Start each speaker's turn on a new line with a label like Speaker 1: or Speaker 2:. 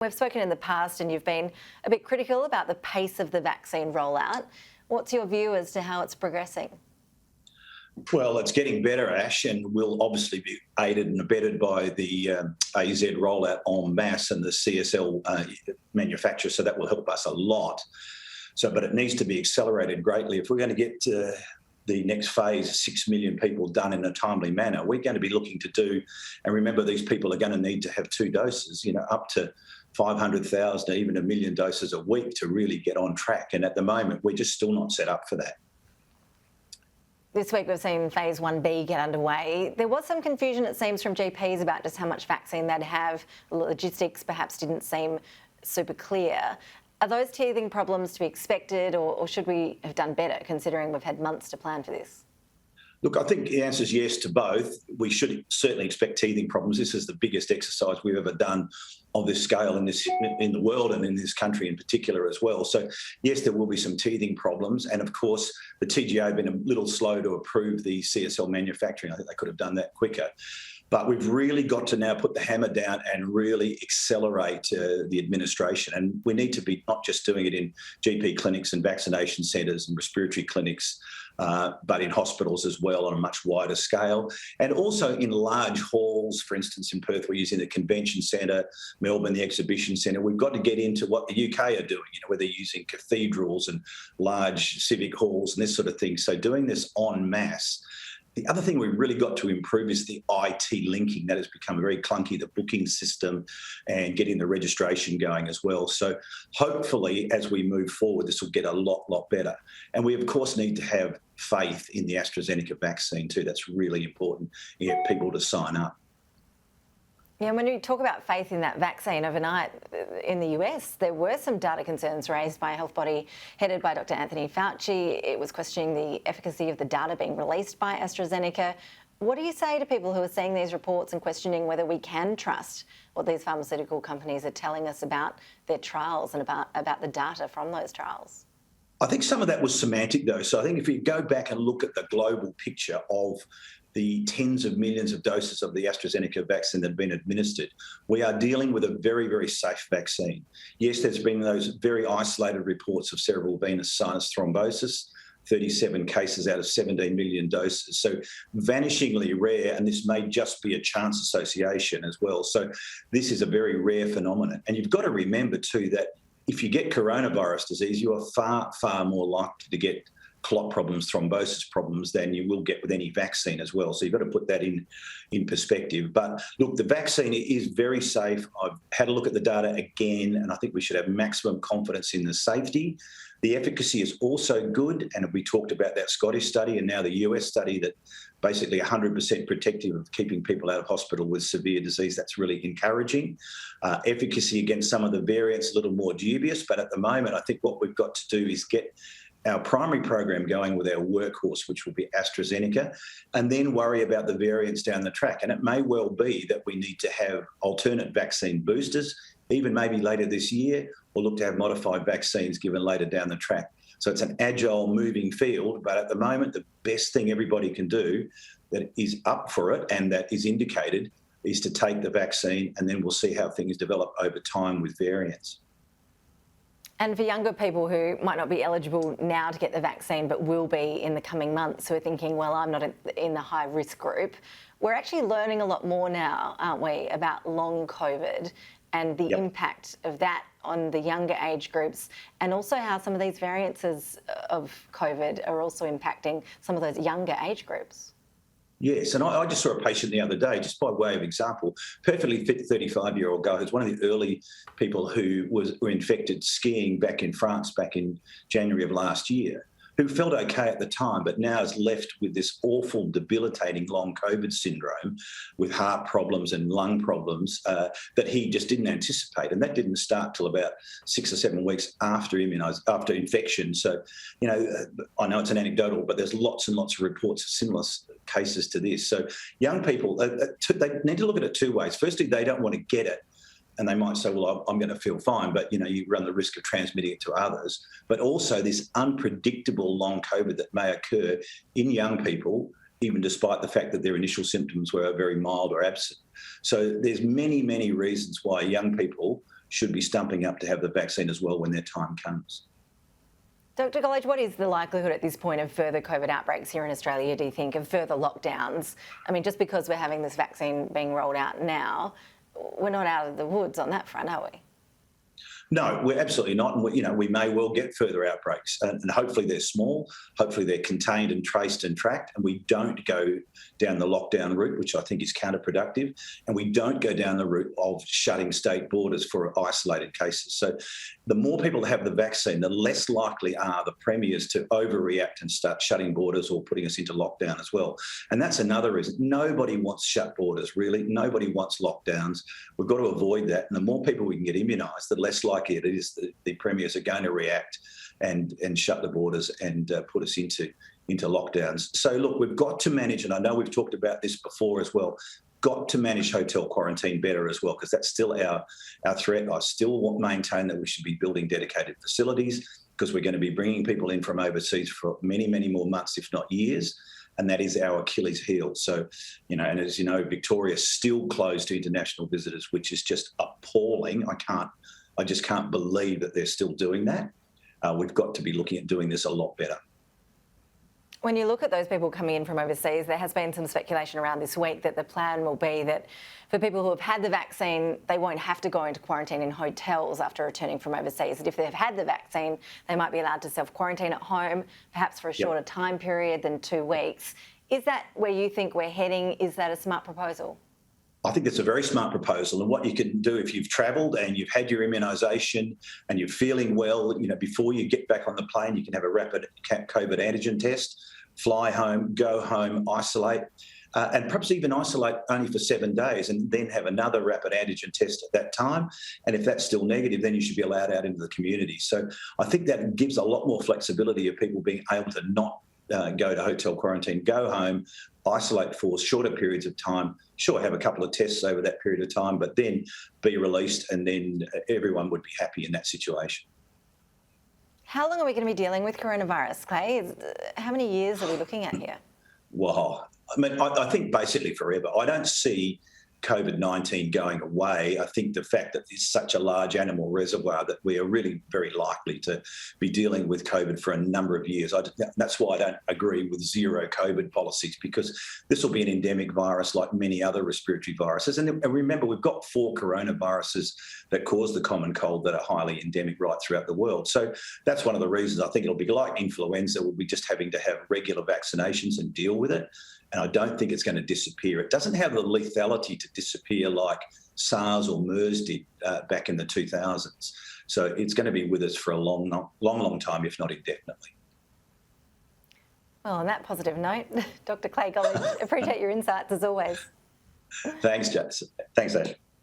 Speaker 1: We've spoken in the past and you've been a bit critical about the pace of the vaccine rollout. What's your view as to how it's progressing?
Speaker 2: Well, it's getting better, Ash, and will obviously be aided and abetted by the AZ rollout en masse and the CSL manufacturer, so that will help us a lot. But it needs to be accelerated greatly. If we're going to get the next phase, 6 million people done in a timely manner, we're going to be looking to do, and remember, these people are going to need to have 2 doses, up to 500,000, even 1 million doses a week to really get on track. And at the moment, we're just still not set up for that.
Speaker 1: This week we've seen phase 1B get underway. There was some confusion, it seems, from GPs about just how much vaccine they'd have. Logistics perhaps didn't seem super clear. Are those teething problems to be expected, or should we have done better, considering we've had months to plan for this?
Speaker 2: Look, I think the answer is yes to both. We should certainly expect teething problems. This is the biggest exercise we've ever done of this scale in the world and in this country in particular as well. So, yes, there will be some teething problems. And, of course, the TGA have been a little slow to approve the CSL manufacturing. I think they could have done that quicker. But we've really got to now put the hammer down and really accelerate the administration. And we need to be not just doing it in GP clinics and vaccination centres and respiratory clinics, but in hospitals as well on a much wider scale. And also in large halls, for instance, in Perth, we're using the convention centre, Melbourne, the exhibition centre. We've got to get into what the UK are doing, where they're using cathedrals and large civic halls and this sort of thing. So doing this en masse. The other thing we've really got to improve is the IT linking. That has become very clunky, the booking system and getting the registration going as well. So hopefully, as we move forward, this will get a lot better. And we, of course, need to have faith in the AstraZeneca vaccine too. That's really important to get people to sign up.
Speaker 1: Yeah, and when you talk about faith in that vaccine, overnight in the US, there were some data concerns raised by a health body headed by Dr. Anthony Fauci. It was questioning the efficacy of the data being released by AstraZeneca. What do you say to people who are seeing these reports and questioning whether we can trust what these pharmaceutical companies are telling us about their trials and about the data from those trials?
Speaker 2: I think some of that was semantic, though. So I think if you go back and look at the global picture of the tens of millions of doses of the AstraZeneca vaccine that have been administered, we are dealing with a very, very safe vaccine. Yes, there's been those very isolated reports of cerebral venous sinus thrombosis, 37 cases out of 17 million doses. So vanishingly rare, and this may just be a chance association as well. So this is a very rare phenomenon. And you've got to remember too that if you get coronavirus disease, you are far, far more likely to get clot problems, thrombosis problems than you will get with any vaccine as well. So you've got to put that in perspective. But look, the vaccine is very safe. I've had a look at the data again, and I think we should have maximum confidence in the safety. The efficacy is also good, and we talked about that Scottish study and now the US study that basically 100% protective of keeping people out of hospital with severe disease. That's really encouraging. Efficacy against some of the variants a little more dubious, but at the moment I think what we've got to do is get our primary program going with our workhorse, which will be AstraZeneca, and then worry about the variants down the track. And it may well be that we need to have alternate vaccine boosters, even maybe later this year, or look to have modified vaccines given later down the track. So it's an agile, moving field, but at the moment, the best thing everybody can do that is up for it and that is indicated is to take the vaccine, and then we'll see how things develop over time with variants.
Speaker 1: And for younger people who might not be eligible now to get the vaccine but will be in the coming months, who are thinking, well, I'm not in the high-risk group, we're actually learning a lot more now, aren't we, about long COVID and the impact of that on the younger age groups, and also how some of these variants of COVID are also impacting some of those younger age groups.
Speaker 2: Yes, and I just saw a patient the other day, just by way of example, perfectly fit 35-year-old guy who's one of the early people who were infected skiing back in France back in January of last year, who felt okay at the time, but now is left with this awful, debilitating long COVID syndrome with heart problems and lung problems that he just didn't anticipate. And that didn't start till about 6 or 7 weeks after infection. So, I know it's an anecdotal, but there's lots and lots of reports of similar cases to this. So young people, they need to look at it 2 ways. Firstly, they don't want to get it. And they might say, well, I'm going to feel fine, but, you run the risk of transmitting it to others. But also this unpredictable long COVID that may occur in young people, even despite the fact that their initial symptoms were very mild or absent. So there's many, many reasons why young people should be stumping up to have the vaccine as well when their time comes.
Speaker 1: Dr. Golledge, what is the likelihood at this point of further COVID outbreaks here in Australia, do you think, of further lockdowns? I mean, just because we're having this vaccine being rolled out now, we're not out of the woods on that front, are we?
Speaker 2: No, we're absolutely not. And we may well get further outbreaks, and hopefully they're small. Hopefully they're contained and traced and tracked, and we don't go down the lockdown route, which I think is counterproductive, and we don't go down the route of shutting state borders for isolated cases. So the more people that have the vaccine, the less likely are the premiers to overreact and start shutting borders or putting us into lockdown as well. And that's another reason. Nobody wants shut borders, really. Nobody wants lockdowns. We've got to avoid that. And the more people we can get immunised, the less likely it is that the premiers are going to react and shut the borders and put us into lockdowns. So look, we've got to manage, and I know we've talked about this before as well, got to manage hotel quarantine better as well, because that's still our threat. I still maintain that we should be building dedicated facilities, because we're going to be bringing people in from overseas for many, many more months, if not years. And that is our Achilles heel. So, and as you know, Victoria's still closed to international visitors, which is just appalling. I just can't believe that they're still doing that. We've got to be looking at doing this a lot better.
Speaker 1: When you look at those people coming in from overseas, there has been some speculation around this week that the plan will be that for people who have had the vaccine, they won't have to go into quarantine in hotels after returning from overseas. That if they've had the vaccine, they might be allowed to self-quarantine at home, perhaps for a shorter time period than 2 weeks. Is that where you think we're heading? Is that a smart proposal?
Speaker 2: I think that's a very smart proposal. And what you can do if you've travelled and you've had your immunisation and you're feeling well, before you get back on the plane, you can have a rapid COVID antigen test, fly home, go home, isolate, and perhaps even isolate only for 7 days and then have another rapid antigen test at that time. And if that's still negative, then you should be allowed out into the community. So I think that gives a lot more flexibility of people being able to not go to hotel quarantine, go home, isolate for shorter periods of time, sure, have a couple of tests over that period of time, but then be released, and then everyone would be happy in that situation.
Speaker 1: How long are we going to be dealing with coronavirus, Clay? How many years are we looking at here?
Speaker 2: Well, I think basically forever. I don't see COVID-19 going away. I think the fact that it's such a large animal reservoir that we are really very likely to be dealing with COVID for a number of years. That's why I don't agree with zero COVID policies, because this will be an endemic virus like many other respiratory viruses. And remember, we've got 4 coronaviruses that cause the common cold that are highly endemic right throughout the world. So that's one of the reasons I think it'll be like influenza. We'll be just having to have regular vaccinations and deal with it. And I don't think it's going to disappear. It doesn't have the lethality to disappear like SARS or MERS did back in the 2000s. So it's going to be with us for a long time, if not indefinitely.
Speaker 1: Well, on that positive note, Dr. Clay Golledge, appreciate your insights as always.
Speaker 2: Thanks, Jason. Thanks, Ash.